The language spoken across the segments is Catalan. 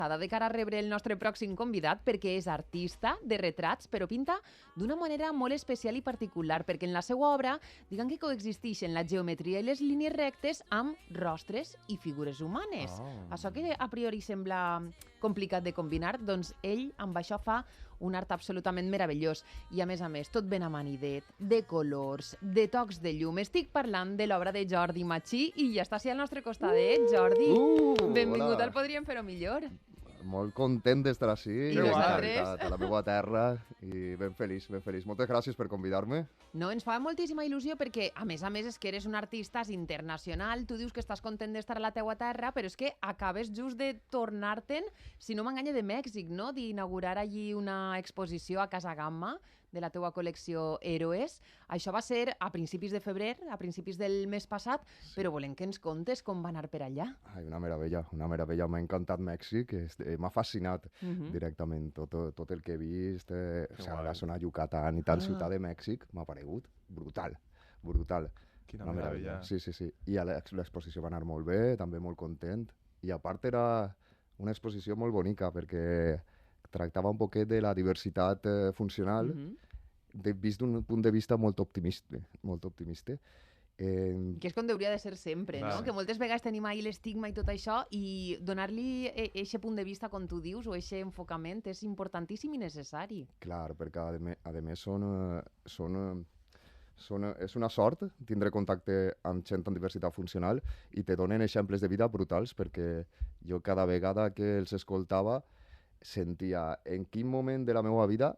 embastada de cara a rebre el nostre pròxim convidat perquè és artista de retrats, però pinta d'una manera molt especial i particular, perquè en la seva obra, diguem que coexisteixen la geometria i les línies rectes amb rostres i figures humanes. Això que a priori sembla complicat de combinar, doncs ell amb això fa un art absolutament meravellós. I a més, tot ben amanidet, de colors, de tocs de llum. Estic parlant de l'obra de Jordi Machí i ja està així al nostre costadet. Jordi, benvingut al Podríem Fer-ho Millor. Molt content d'estar així, nosaltres? a la meva terra, i ben feliç, ben feliç. Moltes gràcies per convidar-me. No, ens fa moltíssima il·lusió perquè, a més, és que eres un artista internacional, tu dius que estàs content d'estar a la teua terra, però és que acabes just de tornar-te'n, si no m'enganya, de Mèxic, no?, d'inaugurar allí una exposició a Casa Gamma de la teua col·lecció Héroes. Això va ser a principis de febrer, a principis del mes passat, però volem que ens contes com va anar per allà. Ai, una meravella, una meravella. M'ha encantat Mèxic, m'ha fascinat directament tot el que he vist, la zona Yucatán i tal, Ciutat de Mèxic, m'ha paregut brutal, brutal. Quina una meravella. Sí. I l'exposició va anar molt bé, també molt content. I a part era una exposició molt bonica perquè tractava un poquet de la diversitat funcional vist d'un punt de vista molt optimista. Que és com hauria de ser sempre, no? Que moltes vegades tenim ahí l'estigma i tot això, i donar-li aquest punt de vista, com tu dius, o aquest enfocament, és importantíssim i necessari. Clar, perquè a més és una sort tindre contacte amb gent amb diversitat funcional i te donen exemples de vida brutals, perquè jo cada vegada que els escoltava sentia en quin moment de la meva vida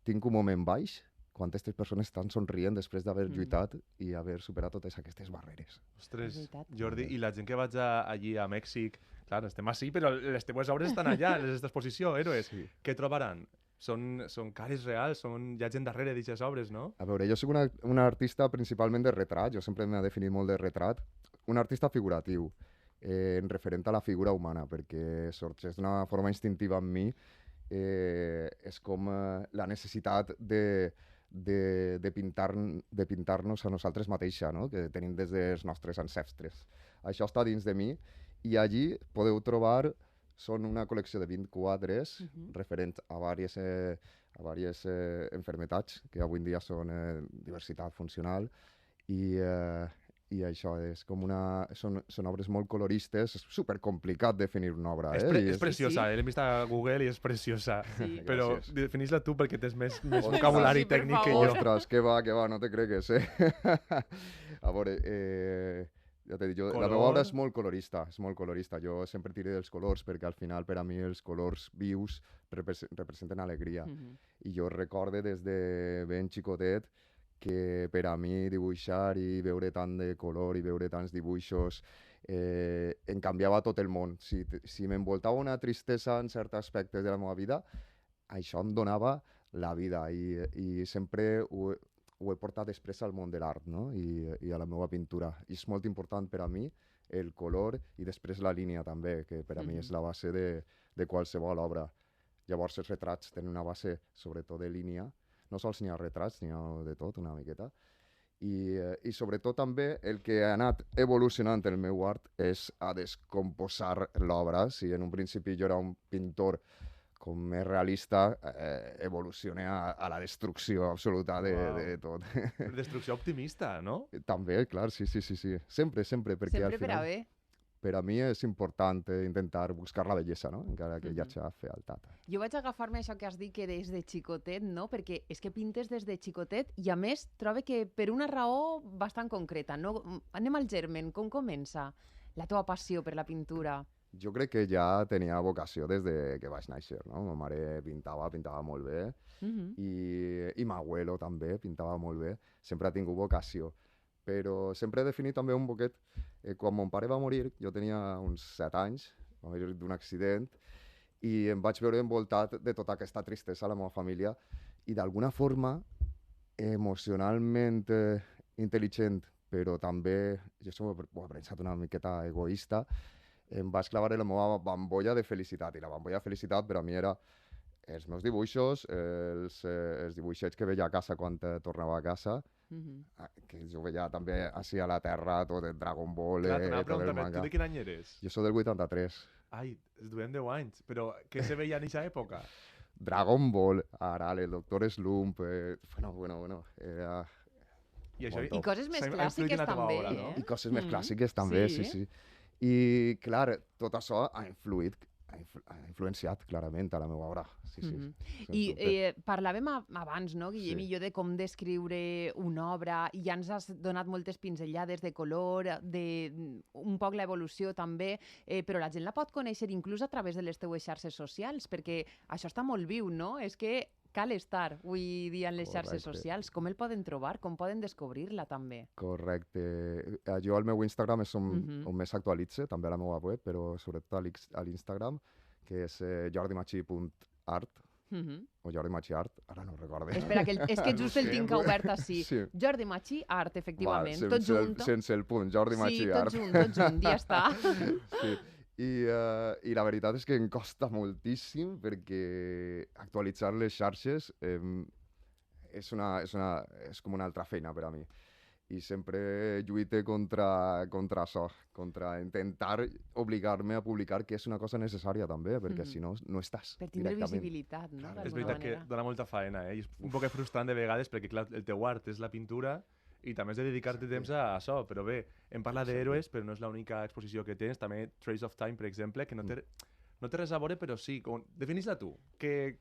tinc un moment baix quan aquestes persones estan somrient després d'haver lluitat i haver superat totes aquestes barreres. Ostres, Jordi, i la gent que vaig allí a Mèxic, clar, estem així, però les teves obres estan allà, les d'exposició, Héroes. Sí. Què trobaran? Són cares reals, hi ha gent darrere d'aquestes obres, no? A veure, jo soc un artista principalment de retrat, jo sempre m'he definit molt de retrat, un artista figuratiu, en referent a la figura humana, perquè sorgeix d'una forma instintiva en mi, és com la necessitat de pintar-nos a nosaltres mateixa, no? Que tenim des dels nostres ancestres. Això està dins de mi i allí podeu trobar, són una col·lecció de 20 quadres referents a diverses enfermetats que avui en dia són diversitat funcional i això és com són obres molt coloristes, és supercomplicat definir una obra. És preciosa, l'hem vist a Google i és preciosa, però definís-la tu perquè tens més vocabulari tècnic que jo. Ostres, que va, no te cregues, A veure, ja t'he dit, la meva obra és molt colorista, jo sempre tiro dels colors perquè al final per a mi els colors vius representen alegria, i jo recorde des de ben xicotet que per a mi dibuixar i veure tant de color i veure tants dibuixos em canviava tot el món. Si m'envoltava una tristesa en certs aspectes de la meva vida, això em donava la vida i sempre ho he portat després al món de l'art, no? I a la meva pintura. I és molt important per a mi el color i després la línia també, que per a mi és la base de qualsevol obra. Llavors els retrats tenen una base sobretot de línia. No sols n'hi ha retrats, n'hi ha de tot, una miqueta. I sobretot també el que ha anat evolucionant el meu art és a descomposar l'obra. Si en un principi jo era un pintor com més realista, evoluciona a la destrucció absoluta de tot. Destrucció optimista, no? També, clar, sí. Sempre, perquè al final... per a bé. Per a mi és important intentar buscar la bellesa, no? Encara que hi hagi fealtat. Jo vaig agafar-me això que has dit que des de xicotet, no? Perquè és que pintes des de xicotet i, a més, trobo que per una raó bastant concreta, no? Anem al germen, com comença la teva passió per la pintura? Jo crec que ja tenia vocació des de que vaig néixer, no? Ma mare pintava molt bé, i m'abuelo també pintava molt bé, sempre ha tingut vocació. Però sempre he definit també un poquet, quan mon pare va morir, jo tenia uns 7 anys, va morir d'un accident, i em vaig veure envoltat de tota aquesta tristesa a la meva família, i d'alguna forma, emocionalment intel·ligent, però també, jo ho he pensat una miqueta egoista, em vaig clavar en la meva bambolla de felicitat, i la bambolla de felicitat per a mi era els meus dibuixos, els dibuixets que veia a casa quan tornava a casa, que jo veia també així a la Terra, tot el Dragon Ball, Clar, t'anava a tot el preguntar, manga. tu de quin any eres? Jo soc del 83. Ai, es duem 10 anys, però què se veia en aquesta època? Dragon Ball, Aral, el Doctor Slump, bueno, era... I això Molt I coses més s'ha influït clàssiques en la teva també, obra, no? I coses més clàssiques també, Sí. sí. I, clar, tot això ha influenciat clarament a la meva obra, sí. sens I dubte. parlàvem abans, no, Guillem Sí. i jo, de com descriure una obra, i ja ens has donat moltes pinzellades de color, de un poc l'evolució també, però la gent la pot conèixer inclús a través de les teues xarxes socials, perquè això està molt viu, no? És que cal estar avui dia en les xarxes Correcte. socials. Com el poden trobar? Com poden descobrir-la també? Correcte. Jo al meu Instagram és on més actualitze, també a la meva web, però sobretot a l'Instagram, que és jordimachi.art, o Jordi Machi Art, ara no ho recordo. Espera, és que just el tinc obert així. Sí. Jordi Machi Art, efectivament. Va, Tot junt. sense el punt, Jordi Machi Sí, Art. tot junt, ja està. Sí. I la veritat és que em costa moltíssim perquè actualitzar les xarxes és com una altra feina per a mi. I sempre lluite contra això, contra intentar obligar-me a publicar, que és una cosa necessària també, perquè si no, no estàs Per tindre directament. visibilitat, no? Clar, És D'alguna veritat que manera. dona molta faena, I és un poc frustrant de vegades perquè, clar, el teu art és la pintura i també has de dedicar-te temps a això, però bé, em parla d'héroes, però no és l'única exposició que tens, també Trace of Time, per exemple, que no té res a veure, però sí. Definís-la tu.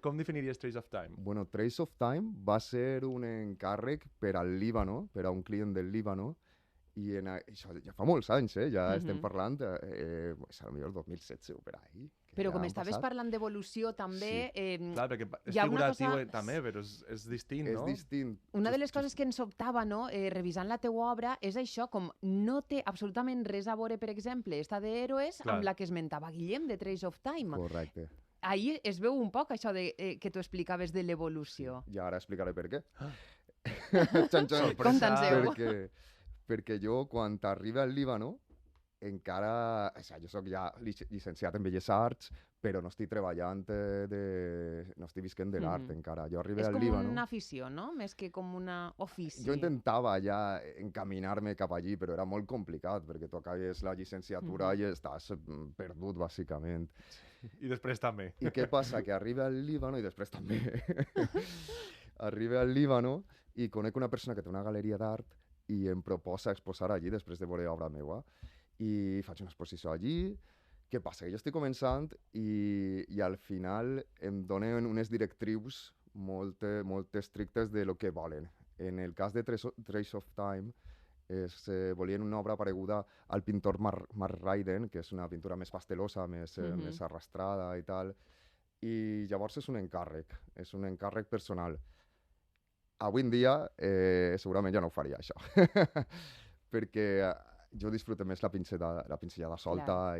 Com definiries Trace of Time? Bueno, Trace of Time va ser un encàrrec per al Líbano, per a un client del Líbano, i això ja fa molts anys, ja estem parlant, és a lo millor 2016 o per ahí. Però ja com han estaves passat. parlant d'evolució també, Clar, perquè és hi ha una figuratiu cosa- també, però és distint, És no? distint. una de les coses que ens sobtava, no, revisant la teua obra, és això, com no té absolutament res a veure, per exemple, esta d'Héroes Clar. amb la que esmentava Guillem, de Trace of Time. Correcte. Ahir es veu un poc això que tu explicaves de l'evolució. I ara explicaré per què. Ah. Xan, xan. Conta'ns-ho. Perquè jo, quan arriba al Líbano, encara... O sigui, jo sóc ja llicenciat en Belles Arts, però no estic treballant no estic visquent de l'art encara. Jo arribo És al com Líbano... una afició, no? Més que com una ofici. Jo intentava ja encaminar-me cap allí, però era molt complicat, perquè tu acabes la llicenciatura i estàs perdut, bàsicament. I després també. I què passa? Que arriba al Líbano, i després també, arriba al Líbano i conec una persona que té una galeria d'art i em proposa exposar allí després de veure obra meva. I faig una exposició allí. Què passa? Que jo estic començant i al final em donen unes directrius molt estrictes de lo que volen. En el cas de Trace of Time, volien una obra pareguda al pintor Mark Ryden, que és una pintura més pastelosa, més arrastrada i tal. I llavors és un encàrrec personal. Avui en dia segurament ja no ho faria, això. Perquè jo disfruto més la pinzellada solta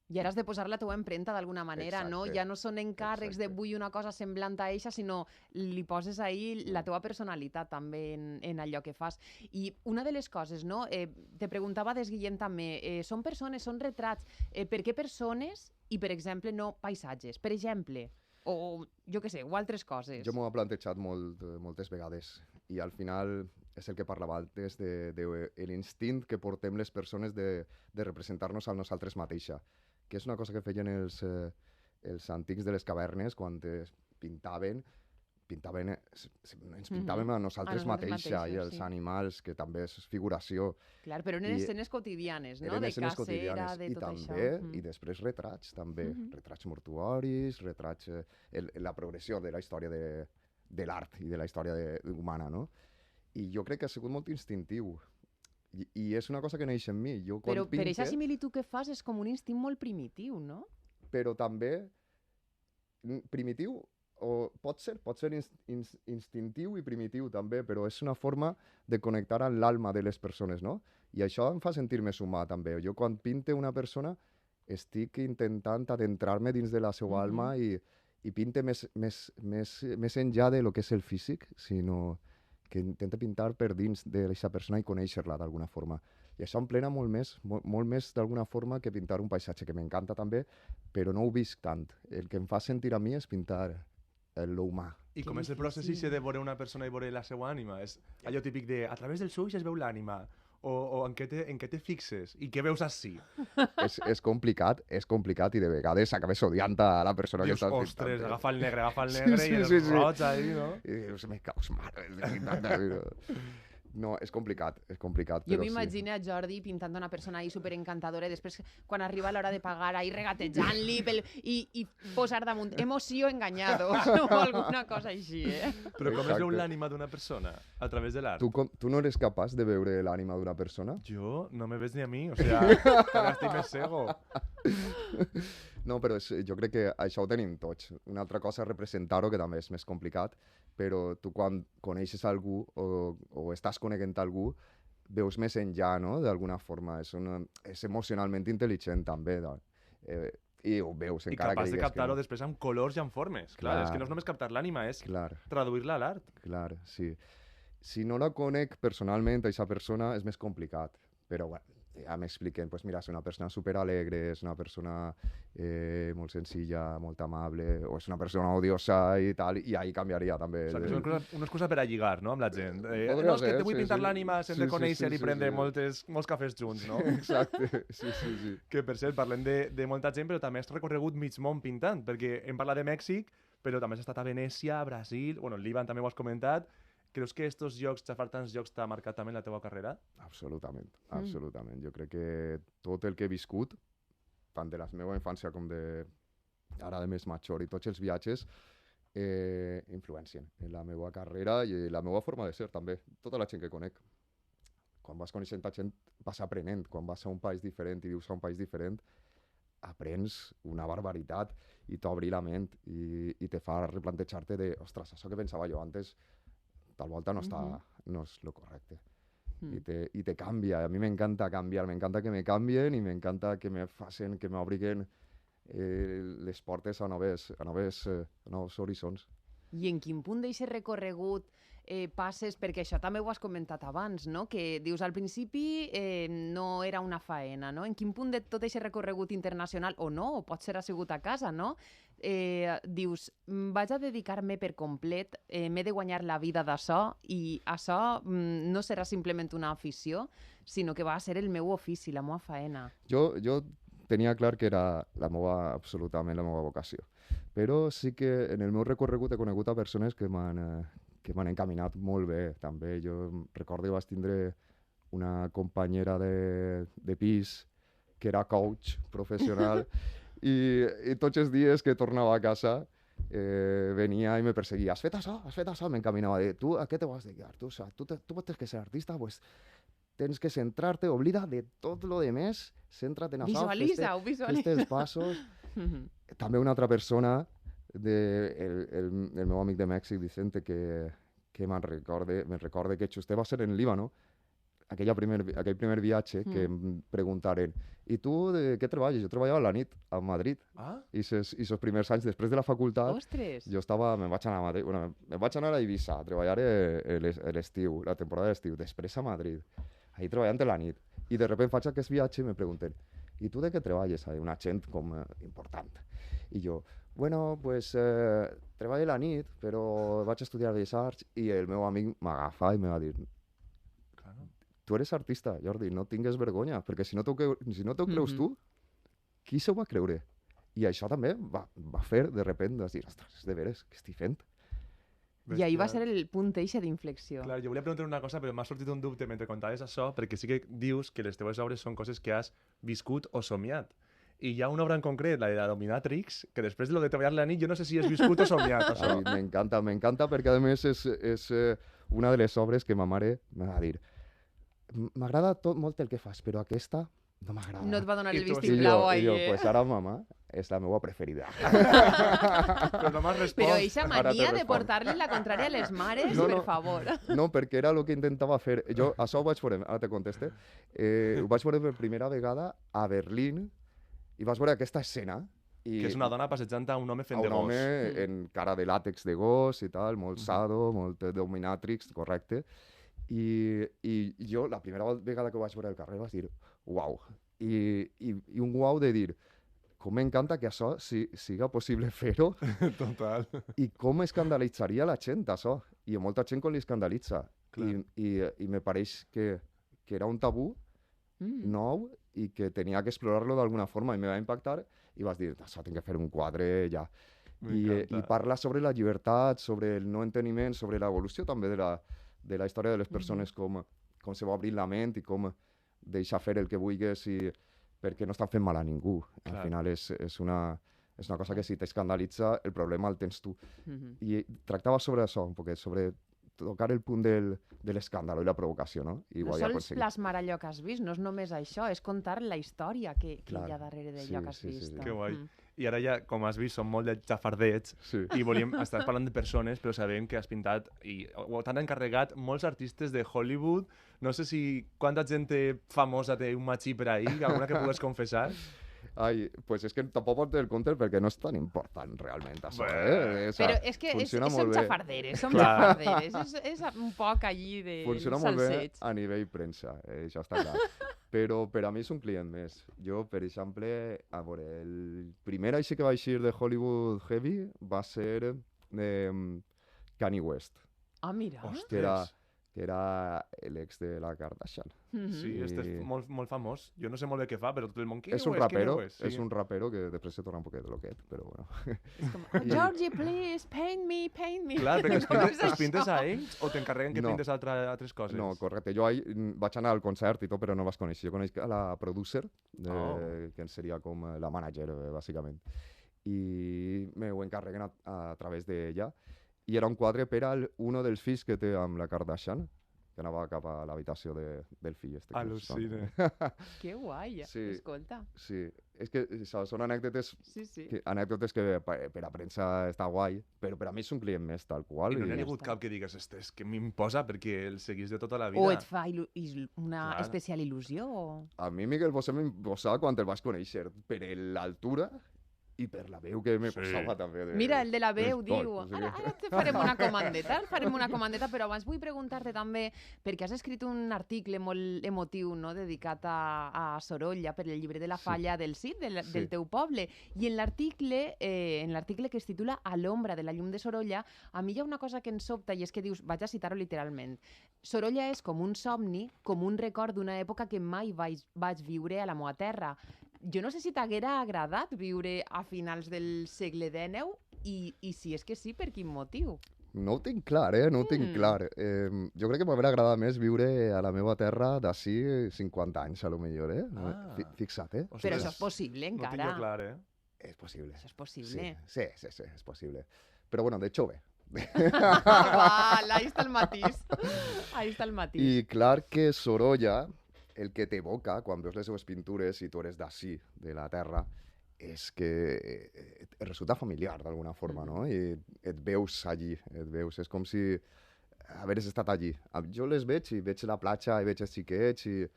I ara has de posar la teua empremta d'alguna manera, no? Exacte. Ja no són encàrrecs de vull una cosa semblant a eixa, sinó li poses ahí la teua personalitat també en allò que fas. I una de les coses, no? Te preguntava des Guillem també, són persones, són retrats, per què persones i, per exemple, no paisatges? Per exemple, o jo què sé, o altres coses. Jo m'ho he plantejat moltes vegades i al final és el que parlava antes de l'instint que portem les persones de representar-nos a nosaltres mateixa, que és una cosa que feien els antics de les cavernes quan ens pintaven a nosaltres mateixa i els animals, que també és figuració. Clar, però eren escenes quotidianes, no? Eren De escenes cacera, quotidianes. de I tot també, això. i després retrats, també. Retrats mortuoris, retrats... la progressió de la història de l'art i de la història humana, no? I jo crec que ha sigut molt instintiu. I és una cosa que neix en mi. Jo, quan Però per pinte, aquesta similitud que fas és com un instint molt primitiu, no? però també primitiu, o pot ser instintiu i primitiu també, però és una forma de connectar amb l'alma de les persones, no? I això em fa sentir més humà també. Jo quan pinte una persona estic intentant adentrar-me dins de la seva alma i pinte més enllà de lo que és el físic, sinó que intenta pintar per dins d'aquesta persona i conèixer-la d'alguna forma. I això em plena molt més d'alguna forma que pintar un paisatge, que m'encanta també, però no ho visc tant. El que em fa sentir a mi és pintar l'humà. I com és el procés de veure una persona i veure la seva ànima? És allò típic de, a través dels ulls es veu l'ànima, o en què te fixes? I què veus així? És complicat i de vegades acabes odiant a la persona que estàs pintant. Ostres, agafa el negre i el roig ahí, no? I dius, me caus mare. No, és complicat, però jo m'imagino a Jordi pintant una persona ahí superencantadora i després, quan arriba l'hora de pagar, ahí regatejant-li i posar damunt emoció enganyados o alguna cosa així, Però com es veu l'ànima d'una persona? A través de l'art? Tu no eres capaç de veure l'ànima d'una persona? Jo no me ves ni a mi, o sigui, cada estic més cego. No, però jo crec que això ho tenim tots. Una altra cosa és representar-ho, que també és més complicat, però tu quan coneixes algú o estàs coneguent algú, veus més enllà, no?, d'alguna forma. És emocionalment intel·ligent, també. I ho veus, encara que digues que no. I capaç de captar-ho després amb colors i amb formes. Clar, és que no és només captar l'ànima, és traduir-la a l'art. Clar, sí. Si no la conec personalment, aquesta persona, és més complicat. Però, bueno, ja m'expliquen, pues mira, és una persona superalegre, és una persona molt senzilla, molt amable, o és una persona odiosa i tal, i ahí canviaria també. O sigui, és una excusa per a lligar, no?, amb la gent. No, és que te vull pintar l'ànima sense conèixer i prendre molts cafès junts, no? Exacte, sí. Que, per cert, parlem de molta gent, però també has recorregut mig món pintant, perquè hem parlat de Mèxic, però també has estat a Venècia, a Brasil, bueno, el Líban també ho has comentat. Creus que estos llocs, xafar tants llocs, t'ha marcat també la teva carrera? Absolutament. Jo crec que tot el que he viscut, tant de la meva infància com ara de més major, i tots els viatges, influencien en la meva carrera i la meva forma de ser, també. Tota la gent que conec. Quan vas coneixent la gent, vas aprenent. Quan vas a un país diferent i vius a un país diferent, aprens una barbaritat i t'obri la ment i te fa replantejar-te de, ostres, això que pensava jo antes, tal volta no és lo correcte. I te canvia. A mi m'encanta canviar, m'encanta que me canvien i m'encanta que me facin, que m'obriguen les portes a nous horitzons. I en quin punt d'aquest recorregut passes, perquè això també ho has comentat abans, no?, que dius al principi no era una faena, no? En quin punt de tot aquest recorregut internacional, o no, o pot ser ha sigut a casa, no?, dius, vaig a dedicar-me per complet, m'he de guanyar la vida d'açò, i això no serà simplement una afició, sinó que va ser el meu ofici, la meva faena. Jo tenia clar que era absolutament la meva vocació, però sí que en el meu recorregut he conegut a persones que m'han encaminat molt bé, també. Jo recordo que vaig tindre una companyera de pis que era coach professional i tots els dies que tornava a casa venia i me perseguia. Has fet això? M'encaminava a dir, tu a què te vas dedicar? Tu tens que ser artista, pues tens que centrar-te, oblida de tot lo demés, centra't en això, fes els passos. També una altra persona, el meu amic de Mèxic, Vicente, que me'n recorde que just va ser en Líbano, aquell primer viatge, que em preguntaren, i tu de què treballes? Jo treballava a la nit a Madrid. I els primers anys, després de la facultat, me'n vaig anar a Madrid, me'n vaig anar a Eivissa a treballar l'estiu, la temporada d'estiu, després a Madrid, ahí treballant a la nit. I de sobte faig aquest viatge i me pregunten, i tu de què treballes? Una gent com important. I jo, bueno, pues treballo a la nit, però vaig estudiar Belles Arts, i el meu amic m'agafa i me va dir, tu eres artista, Jordi, no tingues vergonya, perquè si no t'ho creus tu, qui s'ho va creure? I això també va fer, de sobte, dir, ostres, és de veres, què estic fent? I ahí va ser el punt eixe d'inflexió. Clar, jo volia preguntar una cosa, però m'ha sortit un dubte mentre contaves això, perquè sí que dius que les teves obres són coses que has viscut o somiat. I hi ha una obra en concret, la de la Dominatrix, que després de lo de treballar la nit, jo no sé si has viscut o somiat, això. M'encanta, perquè a més és una de les obres que ma mare me va dir, m'agrada molt el que fas, però aquesta no m'agrada. No et va donar el vistiplau ahir. I jo, pues ara, mama, és la meva preferida. Però no m'has respost. Però eixa mania de portar-li la contrària a les mares, per favor. No, perquè era el que intentava fer. Jo això ho vaig veure, ara te conteste, ho vaig veure per primera vegada a Berlín i vaig veure aquesta escena. Que és una dona passejant a un home fent de gos. Un home en cara de làtex de gos i tal, molt sado, molt dominatrix, correcte. I jo, la primera vegada que ho vaig veure al carrer, vaig dir, uau. I un uau de dir, com m'encanta que això siga possible fer-ho Total. i com escandalitzaria la gent, això. I a molta gent com li escandalitza. Clar. I me pareix que era un tabú nou i que tenia que explorar-lo d'alguna forma i me va impactar i vas dir, això tinc que fer un quadre ja. I parla sobre la llibertat, sobre el no enteniment, sobre l'evolució també de la història de les persones, com se va obrint la ment i com deixar fer el que vulguis perquè no estan fent mal a ningú. Al final és una cosa que si t'escandalitza, el problema el tens tu. I tractava sobre això, un poquet, sobre tocar el punt de l'escàndalo i la provocació, no? No sols plasmar allò que has vist, no és només això, és contar la història que hi ha darrere d'allò que has vist. Que guai. I ara ja, com has vist, som molt de xafardets i estàs parlant de persones, però sabem que has pintat i t'han encarregat molts artistes de Hollywood. No sé si quanta gent famosa té un matxí per ahí, alguna que pugues confessar. Ai, pues és que tampoc pot el compte perquè no és tan important realment això, Però és que som xafarderes, és un poc allí de funciona molt bé a nivell premsa, això està clar. Però per a mi és un client més. Jo, per exemple, a veure, el primer així que va eixir de Hollywood Heavy va ser Kanye West. Ah, mira. Que era l'ex de la Kardashian. Sí, este és molt famós. Jo no sé molt bé què fa, però tot el món... És un rapero que després se torna un poquet loquet, però bueno. És com, Georgie, please, paint me. Clar, perquè els pintes a ells o t'encarreguen que pintes altres coses? No, correcte. Jo vaig anar al concert i tot, però no vas conèixer. Jo conec la producer, que seria com la manager, bàsicament. I m'ho encarreguen a través d'ella. I era un quadre per a un dels fills que té amb la Kardashian, que anava cap a l'habitació del fill. Al·lucina. Que guai, escolta. Sí, és que són anècdotes que per a premsa està guai, però per a mi és un client més, tal qual. I no n'hi ha hagut cap que digues, és que m'imposa perquè el seguís de tota la vida. O et fa una especial il·lusió? A mi Miguel Bosé m'imposava quan el vas conèixer, per l'altura i per la veu que me posava també. Mira, el de la veu diu, ara te farem una comandeta, però abans vull preguntar-te també, perquè has escrit un article molt emotiu, no?, dedicat a Sorolla per el llibre de la falla del CID, del teu poble, i en l'article que es titula A l'ombra de la llum de Sorolla, a mi hi ha una cosa que em sobta i és que dius, vaig a citar-ho literalment, Sorolla és com un somni, com un record d'una època que mai vaig viure a la meva terra. Jo no sé si t'haguera agradat viure a finals del segle XIX i si és que sí, per quin motiu? No ho tinc clar, no ho tinc clar. Jo crec que m'hauria agradat més viure a la meva terra d'ací 50 anys, a lo millor, Fixa't, Però això és possible, encara. No ho tinc clar, És possible. Això és possible. Sí, és possible. Però bueno, de jove. Ahí està el matís. I clar que Sorolla, el que t'evoca quan veus les seves pintures i tu eres d'ací, de la terra, és que et resulta familiar d'alguna forma, no? I et veus allí, és com si hagués estat allí. Jo les veig i veig la platja i veig els xiquets i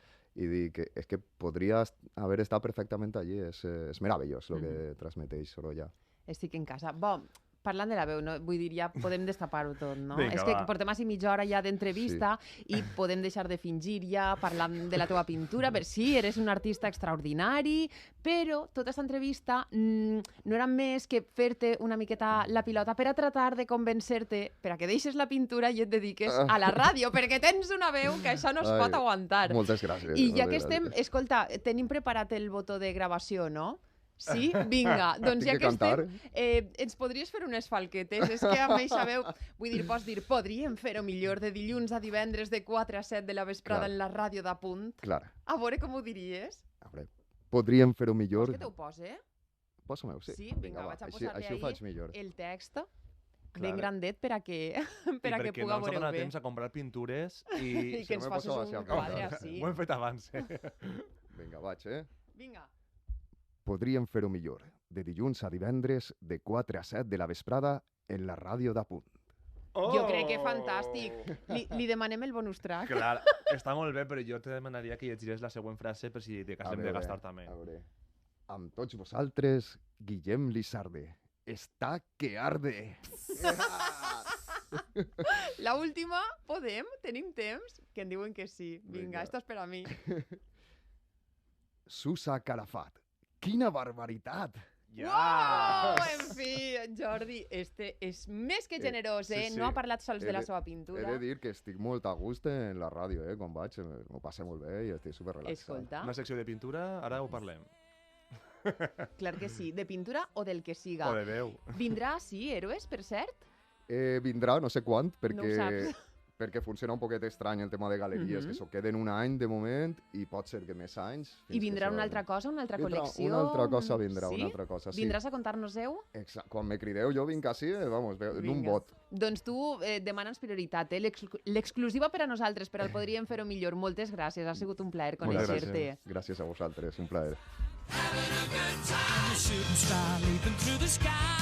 dic, és que podria haver estat perfectament allí, és meravellós el que transmeteix Sorolla. Estic en casa. Bon, parlant de la veu, no? Vull dir, ja podem destapar-ho tot, no? Vinga, és que portem així mitja hora ja d'entrevista i podem deixar de fingir ja parlant de la teva pintura, per sí, eres un artista extraordinari, però tota aquesta entrevista no era més que fer-te una miqueta la pilota per a tratar de convèncer-te per a que deixes la pintura i et dediques a la ràdio, perquè tens una veu que això no es pot aguantar. Moltes gràcies. I ja que estem, escolta, tenim preparat el botó de gravació, no? Sí? Vinga, doncs ja que estem, ens podries fer unes falquetes? És que amb eixa veu, vull dir, pots dir, podríem fer-ho millor de dilluns a divendres de 4 a 7 de la vesprada en la ràdio d'Apunt? Clar. A veure com ho diries? A veure, podríem fer-ho millor... Vols que te ho posi? Posa-m'ho, sí. Sí, vinga, vaig a posar-te ahí el text ben grandet per a que puga veure bé. I perquè no ens ha donat temps a comprar pintures i que ens facis un quadre així. Ho hem fet abans, Vinga, vaig, Vinga. Podríem fer-ho millor, de dilluns a divendres de 4 a 7 de la vesprada en la ràdio d'Apunt. Jo crec que fantàstic. Li demanem el bonus track. Clar, està molt bé, però jo te demanaria que llegires la següent frase per si de cas hem de gastar també. A veure, amb tots vosaltres, Guillem Lizarde. Està que arde. La última, podem? Tenim temps? Que en diuen que sí. Vinga, esta és per a mi. Susa Calafat. Quina barbaritat! Uau! En fi, Jordi, este és més que generós, Sí, sí. No ha parlat sols de la seva He pintura. de dir que estic molt a gust en la ràdio, quan vaig, m'ho passo molt bé i estic superrelaxat. Escolta, Una secció de pintura, ara ho parlem. clar que sí, de pintura o del que siga. O de veu. Vindrà, sí, Héroes, per cert? Vindrà, no sé quan, No ho saps. perquè funciona un poquet estrany el tema de galeries, que s'ho queden un any de moment i pot ser que més anys. I vindrà una altra cosa, una altra col·lecció? Una altra cosa vindrà, sí? una altra cosa, sí. Vindràs a contar-nos-heu? Quan me crideu jo vinc així, vamos, en un Vinga. bot. Doncs tu demana'ns prioritat, l'exclusiva per a nosaltres, però el podríem fer-ho millor. Moltes gràcies, ha sigut un plaer Moltes conèixer-te. Gràcies a vosaltres, un plaer. Having a good time, a shooting star leaping through the sky.